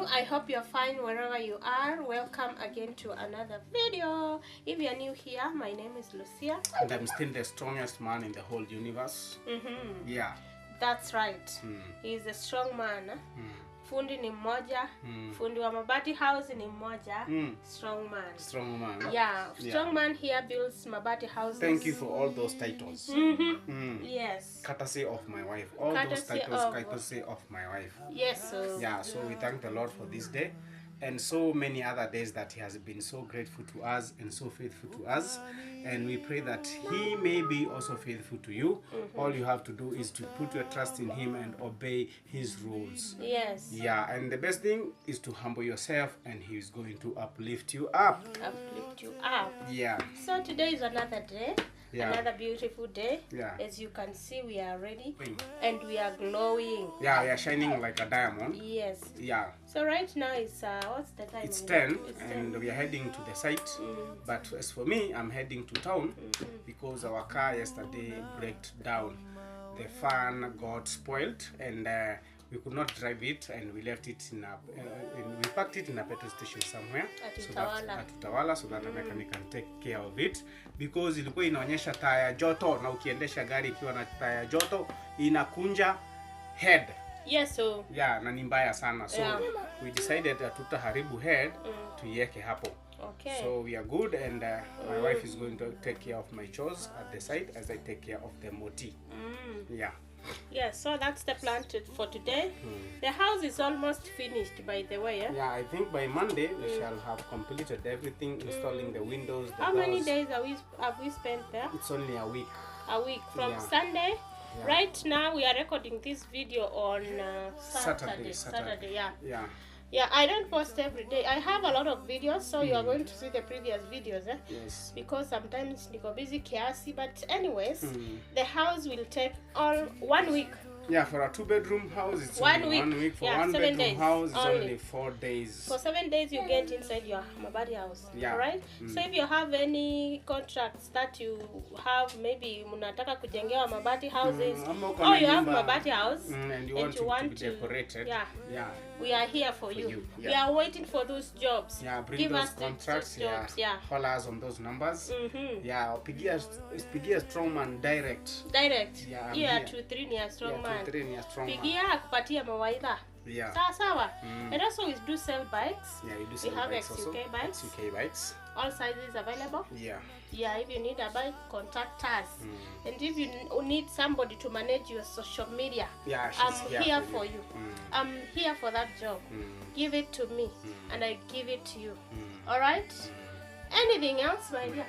I hope you're fine wherever you are. Welcome again to another video. If you're new here, my name is Lucia. And I'm still the strongest man in the whole universe. Yeah. That's right. He's a strong man. Fundi ni mmoja. Fundi wa Mabati house ni mmoja. Strong man. Strong man. Yeah. Strong man here builds Mabati houses. Thank you for all those titles. Yes. Courtesy of my wife. All those titles courtesy of my wife. Yes. Yeah, so we thank the Lord for this day and so many other days that he has been so grateful to us and so faithful to us, and we pray that he may be also faithful to you. All you have to do is to put your trust in him and obey his rules. Yes. Yeah, and the best thing is to humble yourself, and he is going to uplift you up. Uplift you up. Yeah. So today is another day. Yeah. Another beautiful day. Yeah. As you can see, we are ready and we are glowing. Yeah, we are shining like a diamond. Yes. Yeah. So right now it's what's the time? It's 10 and we are heading to the site. But as for me, I'm heading to town because our car yesterday broke down. The fan got spoiled and we could not drive it, and we left it in a we parked it in a petrol station somewhere at Utawala, so that a mechanic can take care of it, because ilikuwa inaonyesha taya joto, na ukiendesha gari ikiwa na taya joto inakunja head. Yes, so yeah, na ni mbaya sana, so we decided tutaharibu head tuiweke hapo. Okay. So we are good, and my wife is going to take care of my chores at the site as I take care of the moti. Yeah. Yeah, so that's the plan for today. The house is almost finished, by the way. Yeah, I think by Monday we shall have completed everything, installing the windows, the How doors. many days have we spent there? It's only a week. A week from Sunday. Yeah. Right now we are recording this video on Saturday. Yeah. Yeah, I don't post every day. I have a lot of videos, so you are going to see the previous videos, Yes. because sometimes niko busy kiasi, but anyways, the house will take all 1 week. Yeah, for a 2-bedroom house, it's 1 only week. 1 week. For Yeah, 1-bedroom house, it's only 4 days. For 7 days, you get inside your Mabati house. Yeah. Alright? So if you have any contracts that you have, maybe munataka kujengewa Mabati houses, or you have Mabati house, and you want to be decorated. Yeah. We are here for you. Yeah. We are waiting for those jobs. Yeah, bring Give those us contracts. jobs. Yeah. Call us on those numbers. Yeah, pigia strong man direct. Yeah, 2-3 near strong man. 2-3 near strong man. Pigia akupatia mawaidha. Yeah. Sawa. And also we do sell bikes. Yeah, we do sell bikes also. XUK bikes. XUK bikes. All sizes available. Yeah, if you need a bike, contact us. And if you need somebody to manage your social media, I'm here for you. I'm here for that job. Give it to me and I give it to you. Alright? Anything else, my dear?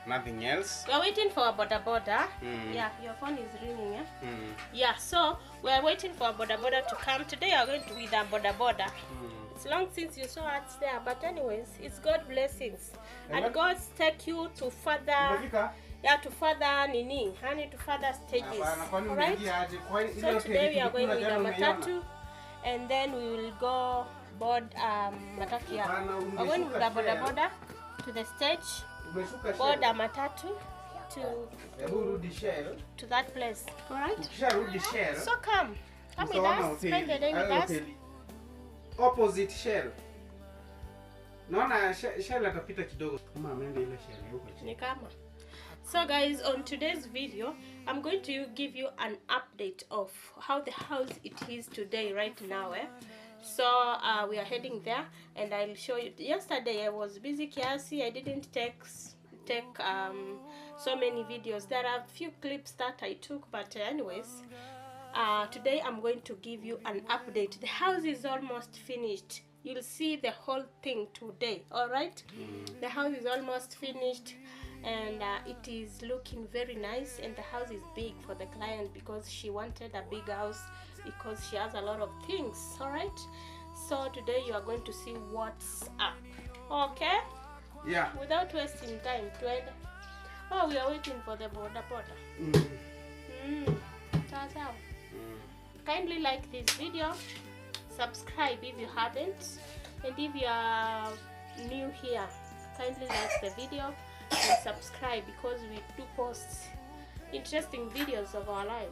Nothing else. We are waiting for a boda. Yeah, your phone is ringing. Yeah, so we are waiting for a boda to come. Today we are going to with a boda. It's long since you saw us there, but anyways, it's God blessings. And God take you to further stages. Alright? So today we are going with a matatu, and then we will go board matatu. We are going with a boda to the stage. Board a matatu to that place. Alright? So come with us, spend the day with us. Opposite shell. Naona shell atapita kidogo kama ameenda ile shell huko. Ni kama. So guys, on today's video, I'm going to give you an update of how the house it is today right now. So we are heading there, and I'll show you. Yesterday I was busy kiasi. I didn't take so many videos. There are a few clips that I took, but anyways, today I'm going to give you an update. The house is almost finished. You'll see the whole thing today. All right? The house is almost finished, and it is looking very nice, and the house is big for the client because she wanted a big house because she has a lot of things. All right? So today you are going to see what's up. Okay? Yeah. Without wasting time, we are waiting for the boda. Kindly like this video, subscribe if you haven't, and if you are new here, kindly like the video and subscribe, because we do post interesting videos of our life.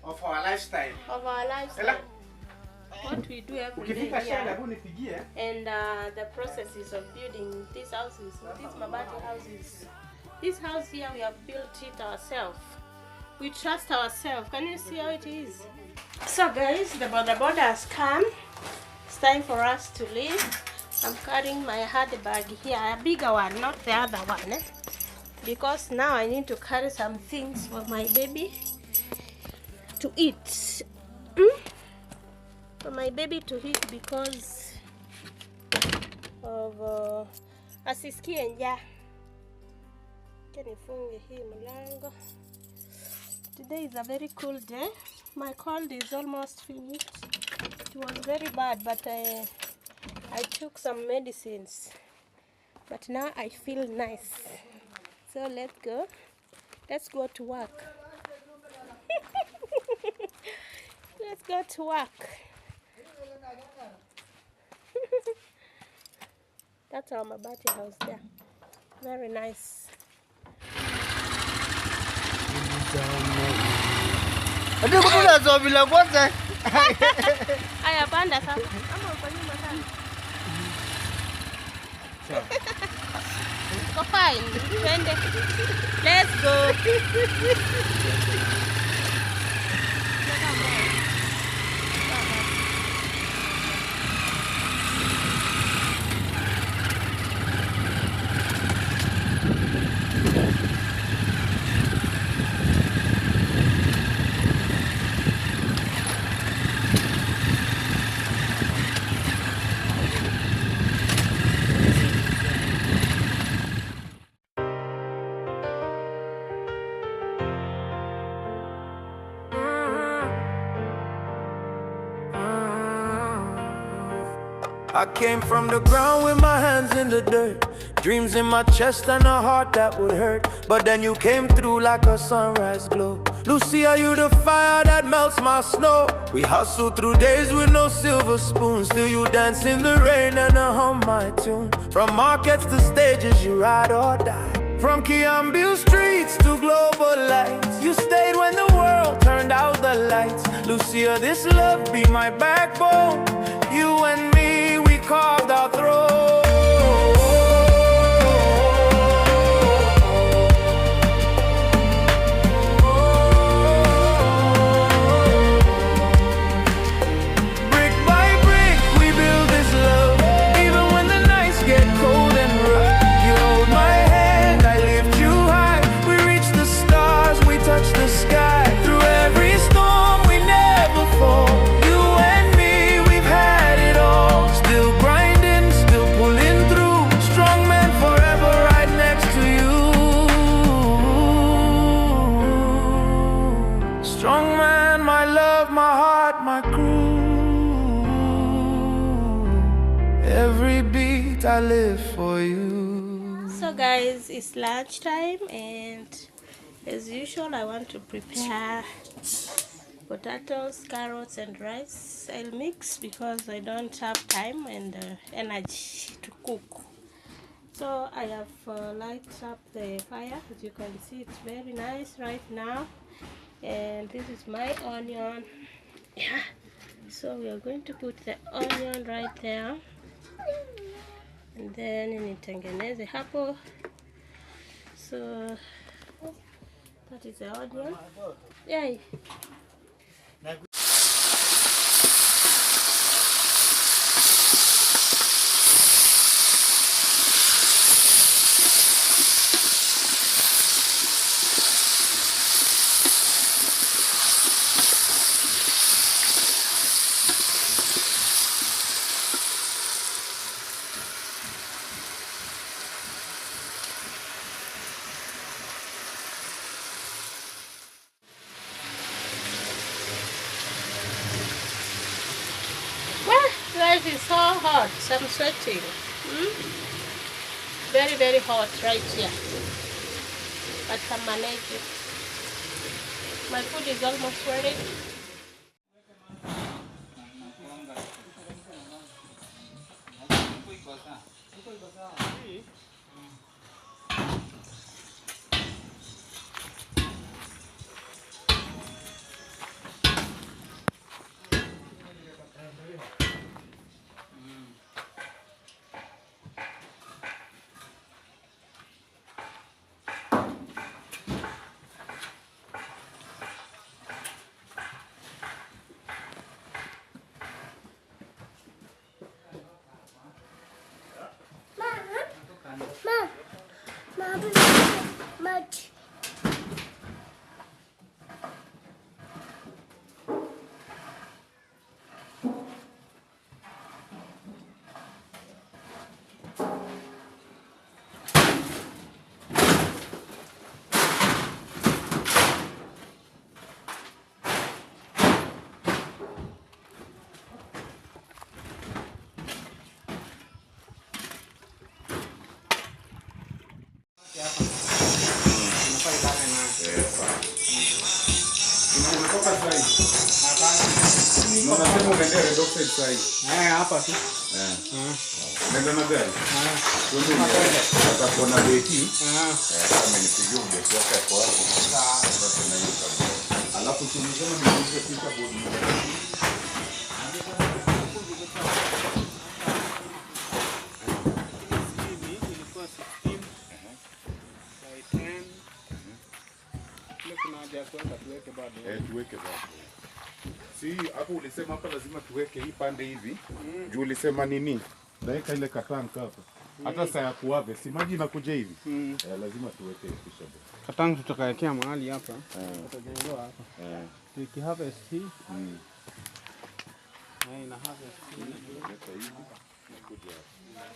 Of our lifestyle. Of our lifestyle. what we do every day here. And the processes of building these houses, these Mabati houses. This house here, we have built it ourselves. We trust ourselves. Can you see how it is? So guys, the boda has come. It's time for us to leave. I'm carrying my handbag here, a bigger one, not the other one. Because now I need to carry some things for my baby to eat. For my baby to eat because of asisikie njaa. Nifunge hii mlango. Today is a very cool day. My cold is almost finished. It was very bad, but I took some medicines. But now I feel nice. So let's go. Let's go to work. Let's go to work. That's our Mabati house there. Very nice. Ndio kuna zobila kwanza. Aya panda sasa. Ama uko nyuma sana. Go fine. Twende. Let's go. I came from the ground with my hands in the dirt, dreams in my chest and a heart that would hurt. But then you came through like a sunrise glow. Lucia, you the fire that melts my snow. We hustle through days with no silver spoons. Still you dance in the rain and I hum my tune. From markets to stages, you ride or die. From Kiambu streets to global lights, you stayed when the world turned out the lights. Lucia, this love be my backbone. You and me, we carved our throat. Brick by brick, we build this love. Even when the nights get cold and rough, you hold my hand, I lift you high. We reach the stars, we touch the sky. Through every storm, we never fall. You and me, we've had it all. Still grinding, still pulling through. Strong man forever right next to you. Strong man, my love, my heart, my crew. Every beat I live for you. So guys, it's lunchtime and as usual I want to prepare potatoes, carrots and rice. I'll mix because I don't have time and energy to cook. So I have lighted up the fire. As you can see, it's very nice right now. And this is my onion. Yeah. So we are going to put the onion right there. And then nitengeneze hapo. So that is the onion. Yay. Guys, it's so hot. I'm sweating. Very, very hot right here. But I manage it. My food is almost ready. Mabati. Unasema unaendea red oxide sahi. Hapa tu. Nenda na gari. Tuende hata kuona beki. Kama nipigie beki yako hapo hapo. Sasa na hiyo kabisa. Alafu tunisema niuze picha bodi. Ilikuwa 16 by 10. Kuna haja kuweka tuweke bado. Tuweke bado. Si hapo ulisema hapa lazima tuweke hii pande hivi. Juu ulisema nini? Naweka ile katanka hapo. Hata saa ya kuave, si maji inakuja hivi. Lazima tuweke kisha. Katanka tutakawekea mahali hapa. Tutajengewa hapa. Tiki harvest hii. Na harvest hii. Weka hivi. Nakuja hapa.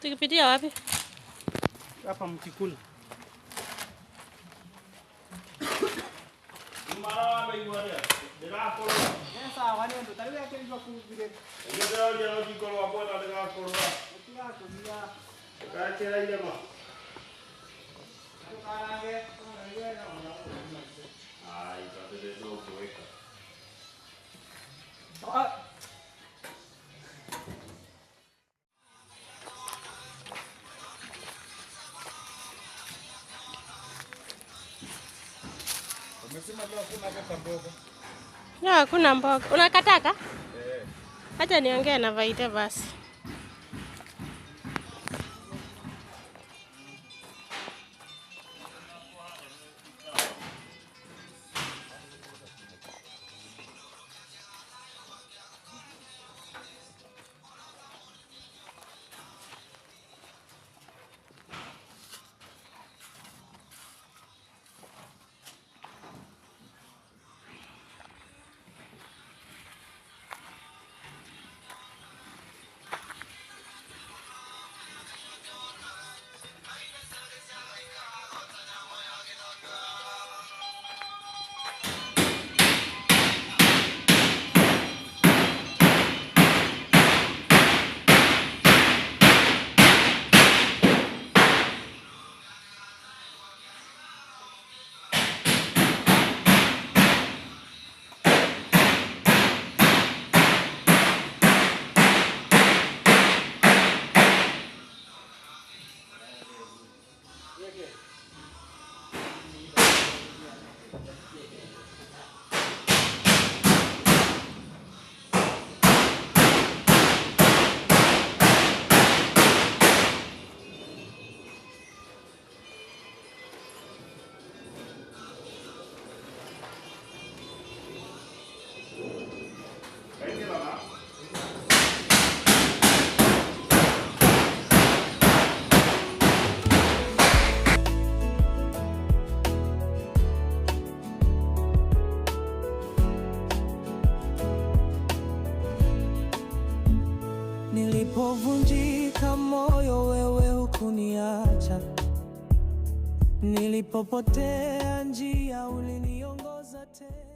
Tukipitia wapi? Hapa mkikula. Umesema leo hakuna hata mboga. Hakuna mboga. Unakataka? Acha niongee na Vaite basi. Nilipovunjika moyo wewe hukuniacha, nilipopotea njia uliniongoza tena.